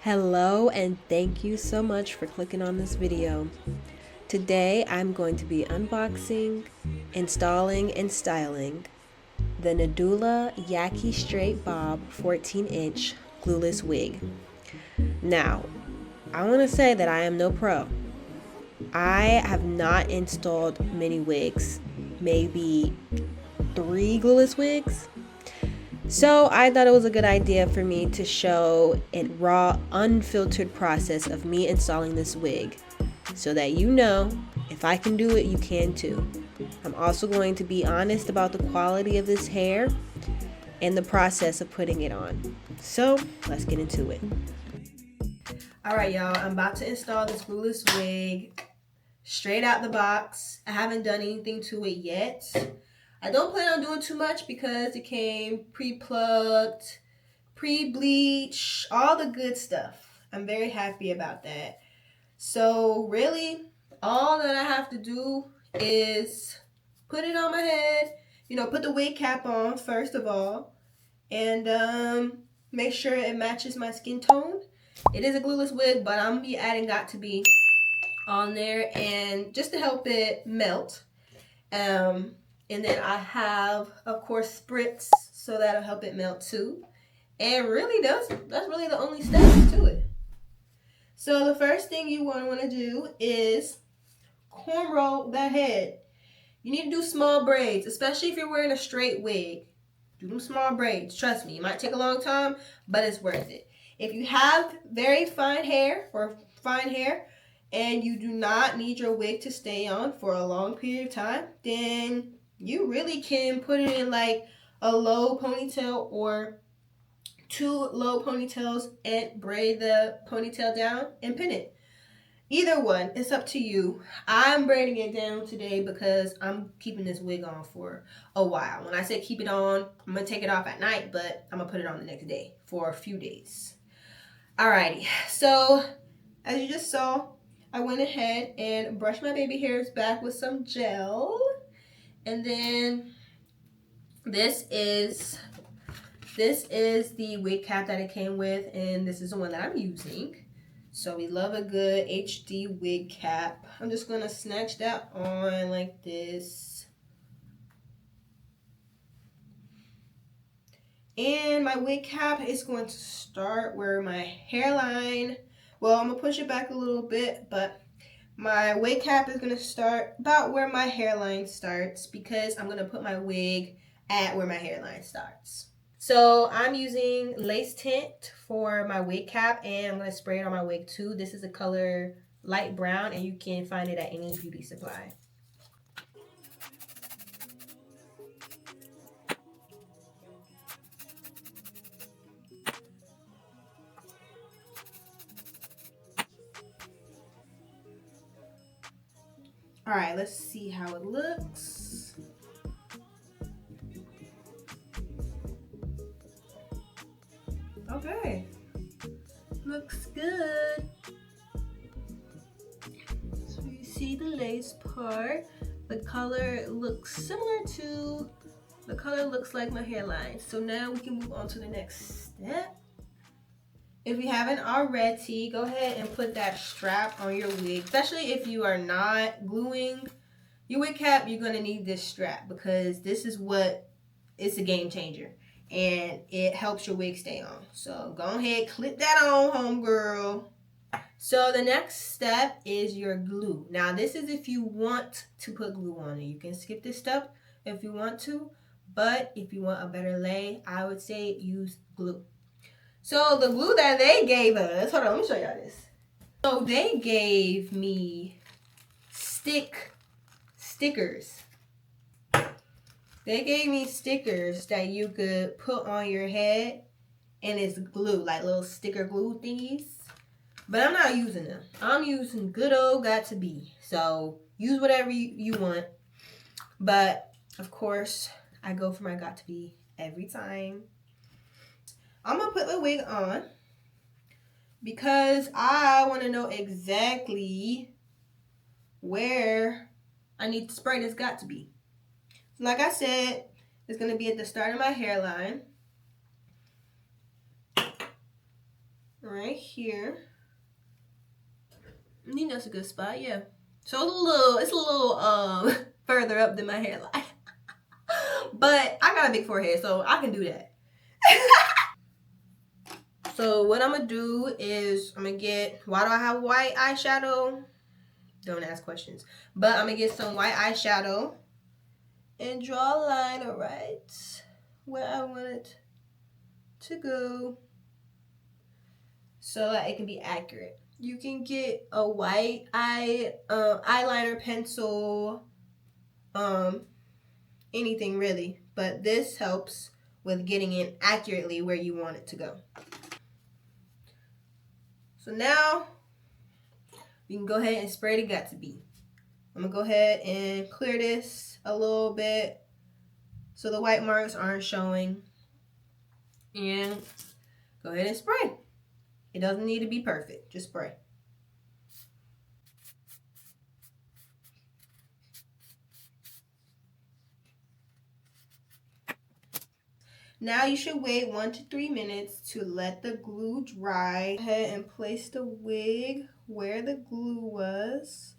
Hello and thank you so much for clicking on this video. Today I'm going to be unboxing, installing, and styling the Nadula Yaki Straight Bob 14-inch glueless wig. Now, I want to say that I am no pro. I have not installed many wigs, maybe 3 glueless wigs. So I thought it was a good idea for me to show a raw, unfiltered process of me installing this wig so that you know if I can do it, you can too. I'm also going to be honest about the quality of this hair and the process of putting it on. So let's get into it. Alright y'all, I'm about to install this glueless wig straight out the box. I haven't done anything to it yet. I don't plan on doing too much because it came pre-plugged, pre-bleach, all the good stuff. I'm very happy about that. So really, all that I have to do is put it on my head, put the wig cap on first of all, and make sure it matches my skin tone. It is a glueless wig, but I'm going to be adding Got To Be on there and just to help it melt. And then I have, of course, spritz, so that'll help it melt too. And really, that's really the only steps to it. So the first thing you want to do is cornrow that head. You need to do small braids, especially if you're wearing a straight wig. Do them small braids. Trust me, it might take a long time, but it's worth it. If you have very fine hair and you do not need your wig to stay on for a long period of time, then you really can put it in like a low ponytail or 2 low ponytails and braid the ponytail down and pin it. Either one, it's up to you. I'm braiding it down today because I'm keeping this wig on for a while. When I say keep it on, I'm going to take it off at night, but I'm going to put it on the next day for a few days. Alrighty, so as you just saw, I went ahead and brushed my baby hairs back with some gel. And then this is the wig cap that it came with, and this is the one that I'm using. So we love a good HD wig cap. I'm just gonna snatch that on like this. And my wig cap is going to start where my hairline, well, I'm gonna push it back a little bit, but my wig cap is going to start about where my hairline starts because I'm going to put my wig at where my hairline starts. So I'm using lace tint for my wig cap, and I'm going to spray it on my wig too. This is the color light brown, and you can find it at any beauty supply. All right, let's see how it looks. Okay, looks good. So you see the lace part. The color looks similar to, the color looks like my hairline. So now we can move on to the next step. If you haven't already, go ahead and put that strap on your wig, especially if you are not gluing your wig cap. You're going to need this strap because this is what is a game changer and it helps your wig stay on. So go ahead, clip that on, homegirl. So the next step is your glue. Now this is if you want to put glue on it. You can skip this step if you want to, but if you want a better lay, I would say use glue. So the glue that they gave us, hold on, let me show y'all this. So they gave me stickers. They gave me stickers that you could put on your head, and it's glue, like little sticker glue thingies. But I'm not using them. I'm using good old Got To Be. So use whatever you want. But of course, I go for my Got To Be every time. I'm going to put the wig on because I want to know exactly where I need to spray this Got To Be. Like I said, it's going to be at the start of my hairline. right here. You know, it's a good spot, yeah. So it's a little further up than my hairline. But I got a big forehead, so I can do that. So what I'm gonna do is I'm gonna get, why do I have white eyeshadow? Don't ask questions. But I'm gonna get some white eyeshadow and draw a line right where I want it to go so that it can be accurate. You can get a white eyeliner pencil, anything really, but this helps with getting it accurately where you want it to go. So now you can go ahead and spray the Gatsby. I'm gonna go ahead and clear this a little bit so the white marks aren't showing, and go ahead and spray. It doesn't need to be perfect, just spray. Now you should wait 1 to 3 minutes to let the glue dry. Go ahead and place the wig where the glue was.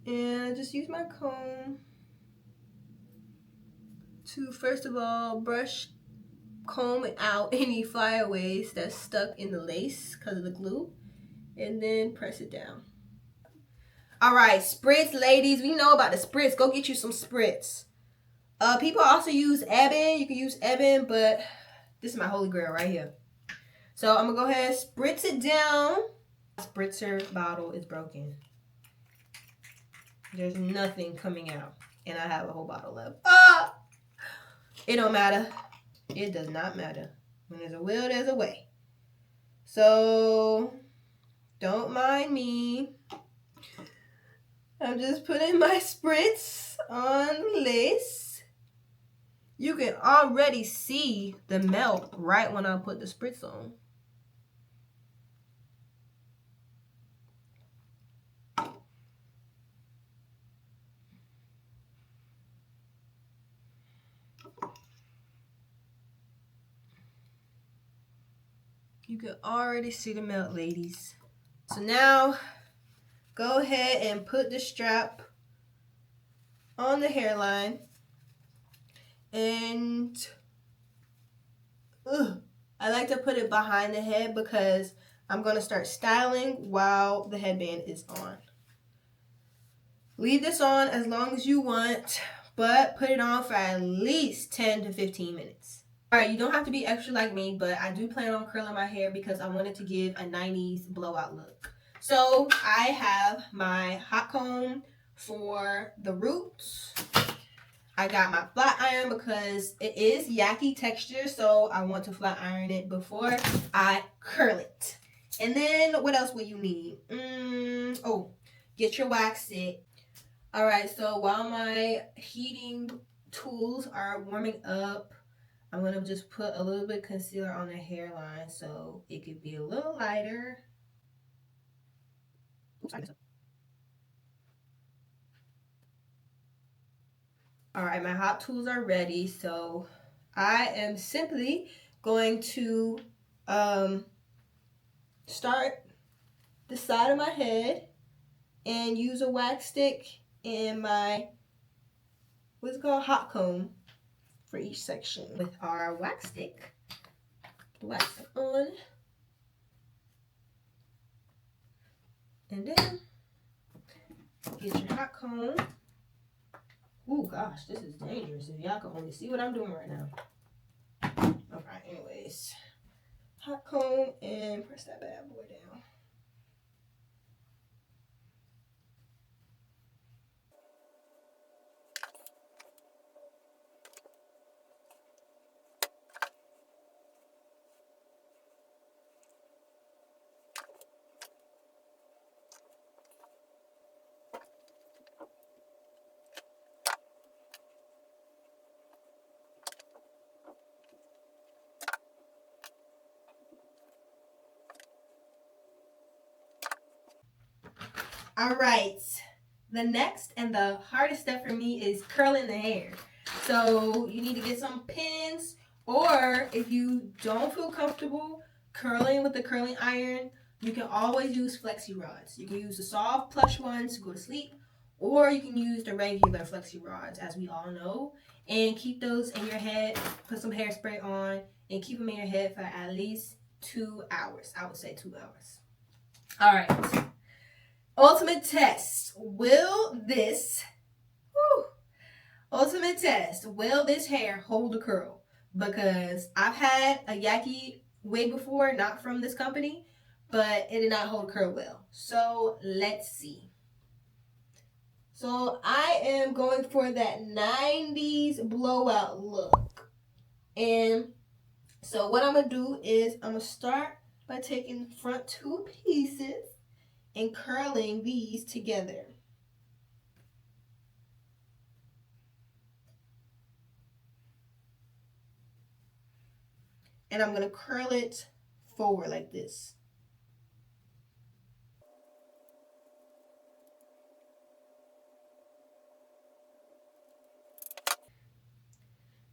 And I just use my comb to, first of all, comb out any flyaways that's stuck in the lace because of the glue, and then press it down. All right, spritz, ladies. We know about the spritz. Go get you some spritz. People also use Ebin. You can use Ebin, but this is my holy grail right here. So I'm gonna go ahead and spritz it down. Spritzer bottle is broken. There's nothing coming out, and I have a whole bottle left. It don't matter. It does not matter. When there's a will, there's a way. So don't mind me. I'm just putting my spritz on the lace. You can already see the melt right when I put the spritz on. You can already see the melt, ladies. So now, go ahead and put the strap on the hairline. And I like to put it behind the head because I'm going to start styling while the headband is on. Leave this on as long as you want, but put it on for at least 10 to 15 minutes. Alright, you don't have to be extra like me, but I do plan on curling my hair because I wanted to give a 90s blowout look. So I have my hot comb for the roots. I got my flat iron because it is yucky texture, so I want to flat iron it before I curl it. And then what else will you need? Oh, get your wax stick. Alright, so while my heating tools are warming up, I'm going to just put a little bit of concealer on the hairline so it could be a little lighter. Oops, I messed up. Alright, my hot tools are ready, so I am simply going to start the side of my head and use a wax stick and my, what's it called, hot comb for each section. With our wax stick, wax it on, and then get your hot comb. Oh gosh, this is dangerous. If y'all can only see what I'm doing right now. Alright, anyways, hot comb and press that bad boy down. All right, the next and the hardest step for me is curling the hair. So you need to get some pins, or if you don't feel comfortable curling with the curling iron, you can always use flexi rods. You can use the soft plush ones to go to sleep, or you can use the regular flexi rods, as we all know, and keep those in your head. Put some hairspray on and keep them in your head for at least 2 hours. I would say 2 hours. All right. Ultimate test. Ultimate test. Will this hair hold a curl? Because I've had a Yaki wig before, not from this company, but it did not hold a curl well. So let's see. So I am going for that 90s blowout look. And so what I'm going to do is I'm going to start by taking the front 2 pieces and curling these together. And I'm going to curl it forward like this.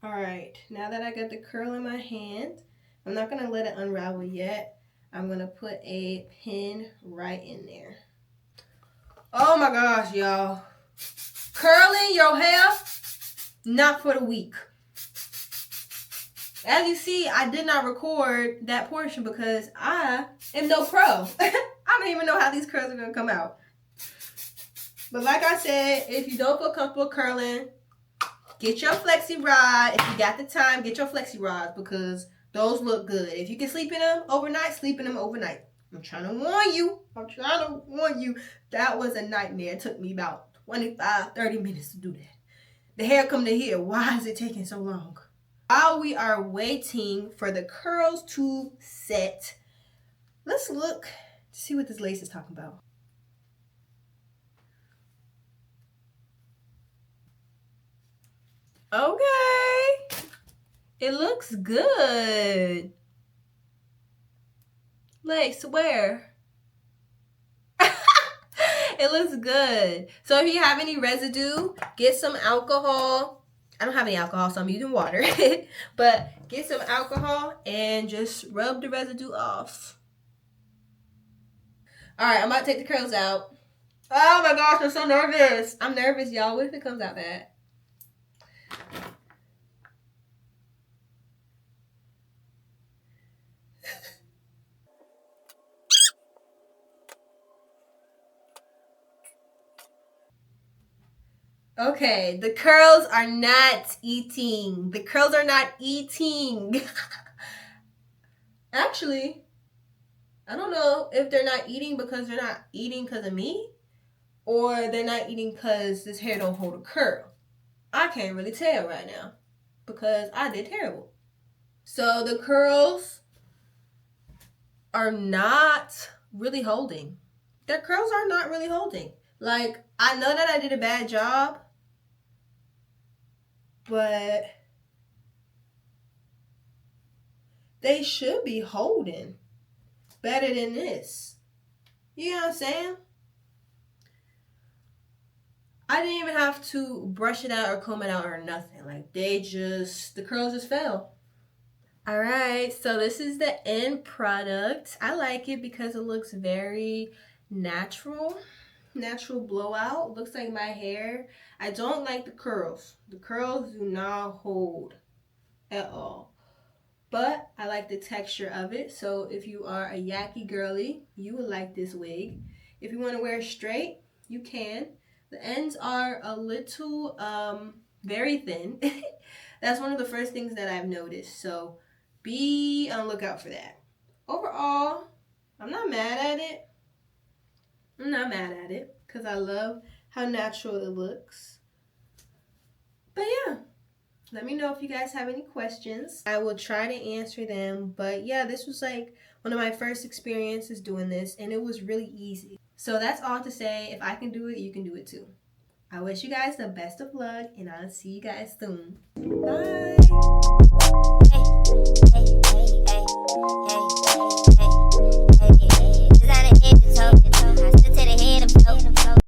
All right, now that I got the curl in my hand, I'm not going to let it unravel yet. I'm going to put a pin right in there. Oh my gosh, y'all. Curling your hair, not for the weak. As you see, I did not record that portion because I am no pro. I don't even know how these curls are going to come out. But like I said, if you don't feel comfortable curling, get your flexi rod. If you got the time, get your flexi rods because those look good. If you can sleep in them overnight, sleep in them overnight. I'm trying to warn you. That was a nightmare. It took me about 25, 30 minutes to do that. The hair come to here. Why is it taking so long? While we are waiting for the curls to set, let's look to see what this lace is talking about. Okay. It looks good. Lace, where? It looks good. So if you have any residue, get some alcohol. I don't have any alcohol, so I'm using water. But get some alcohol and just rub the residue off. All right, I'm about to take the curls out. Oh my gosh, I'm so nervous. I'm nervous, y'all. What if it comes out bad? Okay, the curls are not eating. The curls are not eating. Actually, I don't know if they're not eating because they're not eating because of me, or they're not eating because this hair don't hold a curl. I can't really tell right now because I did terrible. So the curls are not really holding. Their curls are not really holding. Like, I know that I did a bad job, but they should be holding better than this. You know what I'm saying? I didn't even have to brush it out or comb it out or nothing. Like, the curls just fell. All right, so this is the end product. I like it because it looks very natural blowout. Looks like my hair. I don't like the curls. The curls do not hold at all. But I like the texture of it. So if you are a Yaki girly, you would like this wig. If you want to wear it straight, you can. The ends are a little very thin. That's one of the first things that I've noticed. So be on the lookout for that. Overall, I'm not mad at it. Because I love how natural it looks. But yeah, let me know if you guys have any questions. I will try to answer them. But yeah, this was like one of my first experiences doing this, and it was really easy. So that's all to say. If I can do it, you can do it too. I wish you guys the best of luck, and I'll see you guys soon. Bye.